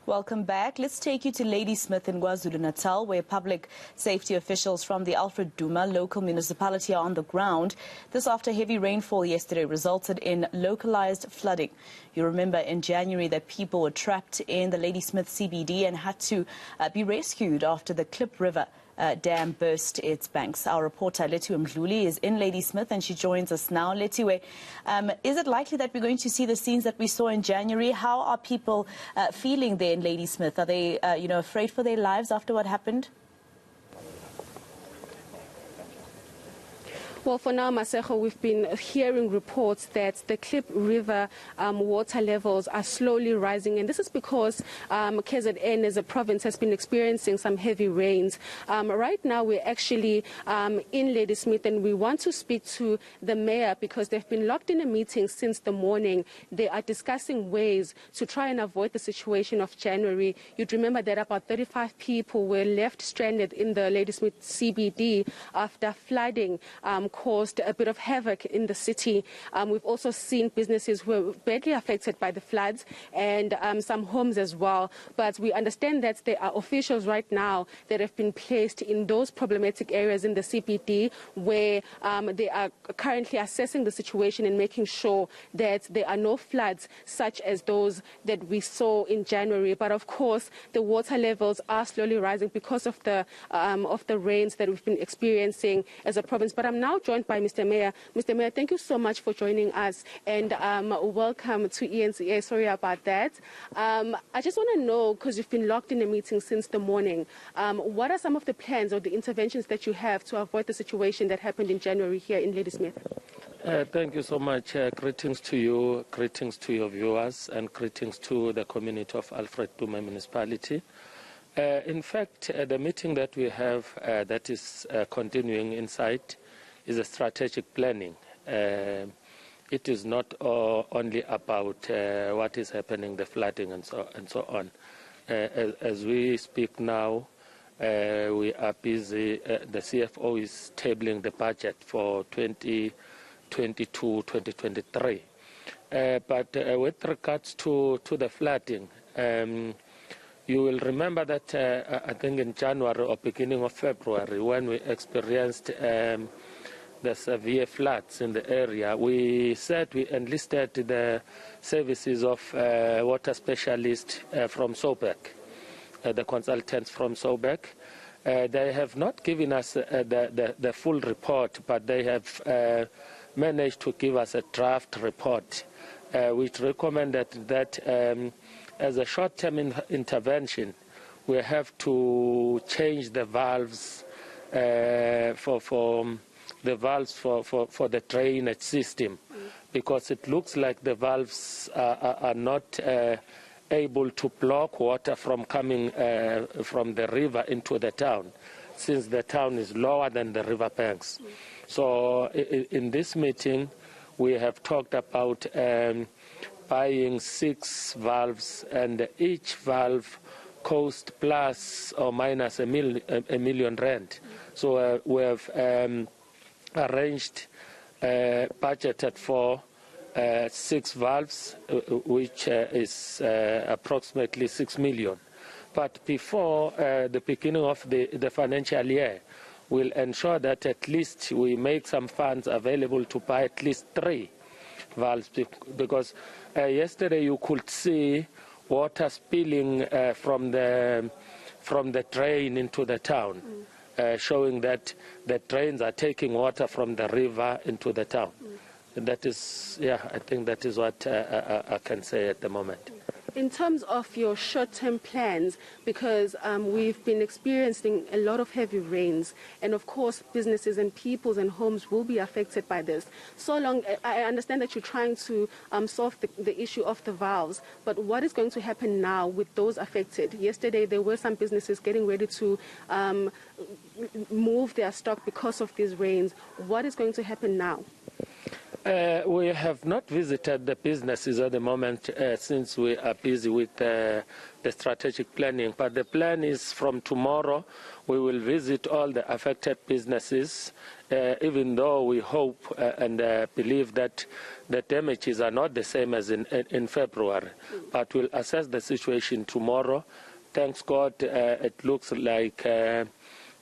Welcome back. Let's take you to Ladysmith in KwaZulu-Natal, where public safety officials from the Alfred Duma local municipality are on the ground. This after heavy rainfall yesterday resulted in localized flooding. You remember in January that people were trapped in the Ladysmith CBD and had to be rescued after the Klip River dam burst its banks. Our reporter Lethiwe Mdluli is in Ladysmith and she joins us now. Lethiwe, is it likely that we're going to see the scenes that we saw in January? How are people feeling there in Ladysmith? Are they, afraid for their lives after what happened? Well, for now, Maseko, we've been hearing reports that the Klip River water levels are slowly rising, and this is because KZN as a province has been experiencing some heavy rains. Right now, we're actually in Ladysmith, and we want to speak to the mayor because they've been locked in a meeting since the morning. They are discussing ways to try and avoid the situation of January. You'd remember that about 35 people were left stranded in the Ladysmith CBD after flooding caused a bit of havoc in the city. We've also seen businesses who were badly affected by the floods and some homes as well. But we understand that there are officials right now that have been placed in those problematic areas in the CBD where they are currently assessing the situation and making sure that there are no floods such as those that we saw in January. But of course, the water levels are slowly rising because of the rains that we've been experiencing as a province. But I'm now joined by Mr. Mayor. Mr. Mayor, thank you so much for joining us and welcome to eNCA. Sorry about that. I just want to know, because you've been locked in a meeting since the morning, what are some of the plans or the interventions that you have to avoid the situation that happened in January here in Ladysmith? Thank you so much. Greetings to you, greetings to your viewers, and greetings to the community of Alfred Duma Municipality. In fact, the meeting that we have that is continuing inside is a strategic planning. It is not only about what is happening, the flooding and so on. As we speak now, we are busy. The CFO is tabling the budget for 2022-2023. But with regards to the flooding, you will remember that I think in January or beginning of February, when we experienced the severe floods in the area, we said we enlisted the services of water specialists from Sobeck, the consultants from Sobeck. They have not given us the full report, but they have managed to give us a draft report, which recommended that as a short-term intervention, we have to change the valves for the drainage system, because it looks like the valves are not able to block water from coming from the river into the town, since the town is lower than the river banks. So in this meeting, we have talked about buying 6 valves, and each valve cost plus or minus a million rand. So we have arranged, budgeted for 6 valves, which is approximately 6 million. But before the beginning of the financial year, we'll ensure that at least we make some funds available to buy at least 3 valves, because yesterday you could see water spilling from the drain into the town. Showing that the drains are taking water from the river into the town. That is, I think that is what I can say at the moment. In terms of your short-term plans, because we've been experiencing a lot of heavy rains, and of course businesses and peoples and homes will be affected by this. So long, I understand that you're trying to solve the issue of the valves, but what is going to happen now with those affected? Yesterday there were some businesses getting ready to move their stock because of these rains. What is going to happen now? We have not visited the businesses at the moment since we are busy with the strategic planning. But the plan is from tomorrow we will visit all the affected businesses, even though we hope and believe that the damages are not the same as in February. But we'll assess the situation tomorrow. Thanks God, it looks like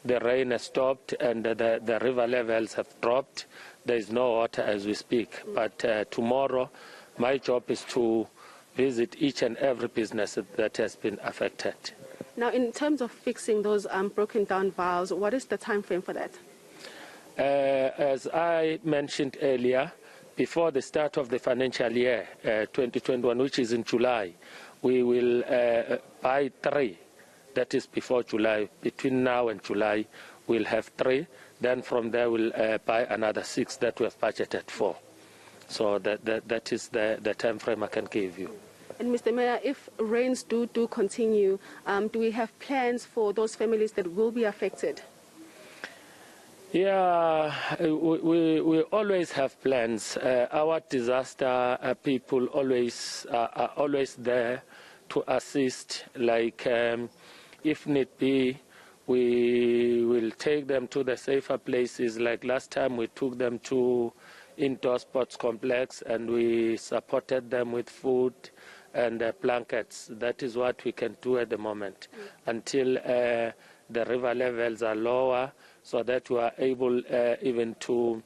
the rain has stopped and the river levels have dropped. There is no water as we speak. But tomorrow, my job is to visit each and every business that has been affected. Now, in terms of fixing those broken down valves, what is the time frame for that? As I mentioned earlier, before the start of the financial year 2021, which is in July, we will buy 3. That is before July. Between now and July, we'll have 3. Then from there, we'll buy another 6 that we have budgeted for. So that is the time frame I can give you. And Mr. Mayor, if rains do continue, do we have plans for those families that will be affected? Yeah, we always have plans. Our disaster people are always there to assist. Like, if need be, we will take them to the safer places. Like last time, we took them to indoor sports complex and we supported them with food and blankets. That is what we can do at the moment until the river levels are lower, so that we are able even to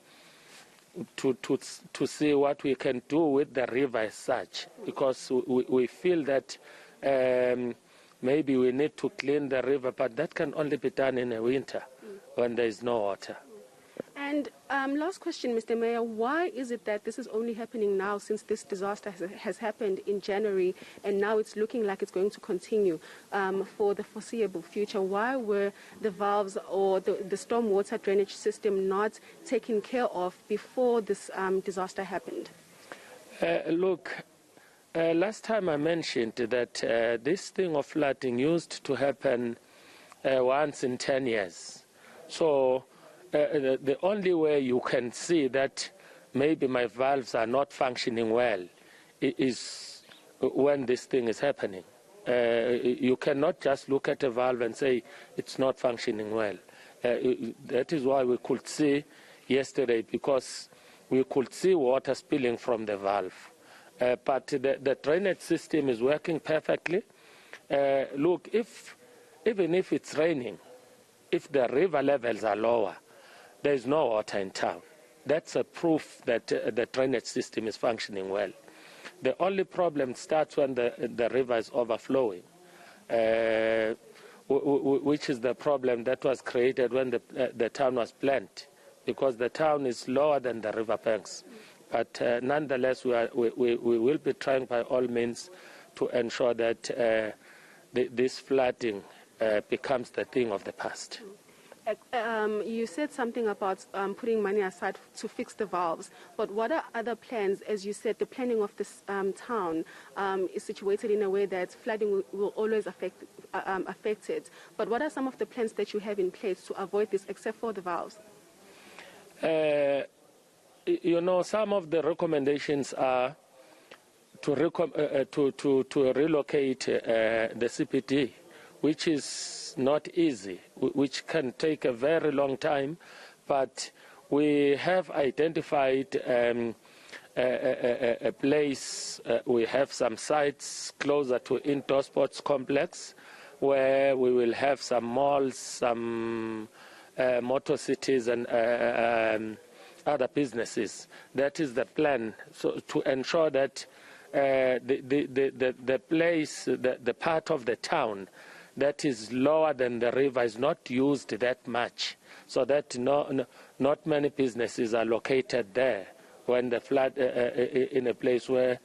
see what we can do with the river as such, because we feel that maybe we need to clean the river, but that can only be done in the winter when there is no water. And last question, Mr. Mayor, why is it that this is only happening now, since this disaster has happened in January and now it's looking like it's going to continue for the foreseeable future? Why were the valves or the stormwater drainage system not taken care of before this disaster happened? Look, last time I mentioned that this thing of flooding used to happen once in 10 years. So the only way you can see that maybe my valves are not functioning well is when this thing is happening. You cannot just look at a valve and say it's not functioning well. That is why we could see yesterday, because we could see water spilling from the valve. But the drainage system is working perfectly. Look, even if it's raining, if the river levels are lower, there is no water in town. That's a proof that the drainage system is functioning well. The only problem starts when the river is overflowing, which is the problem that was created when the town was planned, because the town is lower than the river banks. But nonetheless, we will be trying by all means to ensure that this flooding becomes the thing of the past. You said something about putting money aside to fix the valves, but what are other plans? As you said, the planning of this town is situated in a way that flooding will always affect it. But what are some of the plans that you have in place to avoid this, except for the valves? You know, some of the recommendations are to relocate the CPD, which is not easy, which can take a very long time, but we have identified a place. We have some sites closer to indoor sports complex where we will have some malls, some motor cities and other businesses. That is the plan, so to ensure that the place, the part of the town that is lower than the river is not used that much, so that not many businesses are located there when the flood in a place where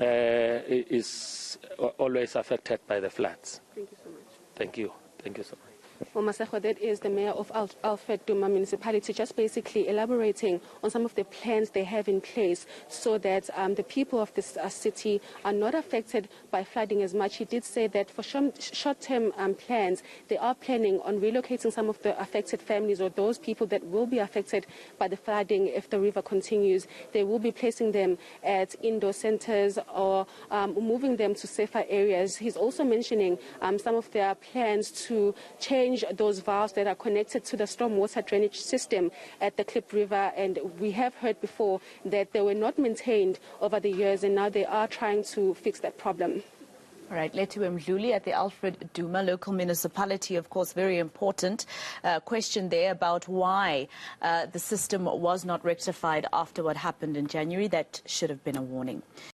is always affected by the floods. Thank you so much. Thank you. Thank you so much. Well, Masego, that is the mayor of Alfred Duma Municipality, just basically elaborating on some of the plans they have in place so that the people of this city are not affected by flooding as much. He did say that for short-term plans, they are planning on relocating some of the affected families or those people that will be affected by the flooding if the river continues. They will be placing them at indoor centers or moving them to safer areas. He's also mentioning some of their plans to change those valves that are connected to the stormwater drainage system at the Klip River, and we have heard before that they were not maintained over the years, and now they are trying to fix that problem. All right, Lethiwe Mdluli at the Alfred Duma local municipality, of course, very important question there about why the system was not rectified after what happened in January. That should have been a warning.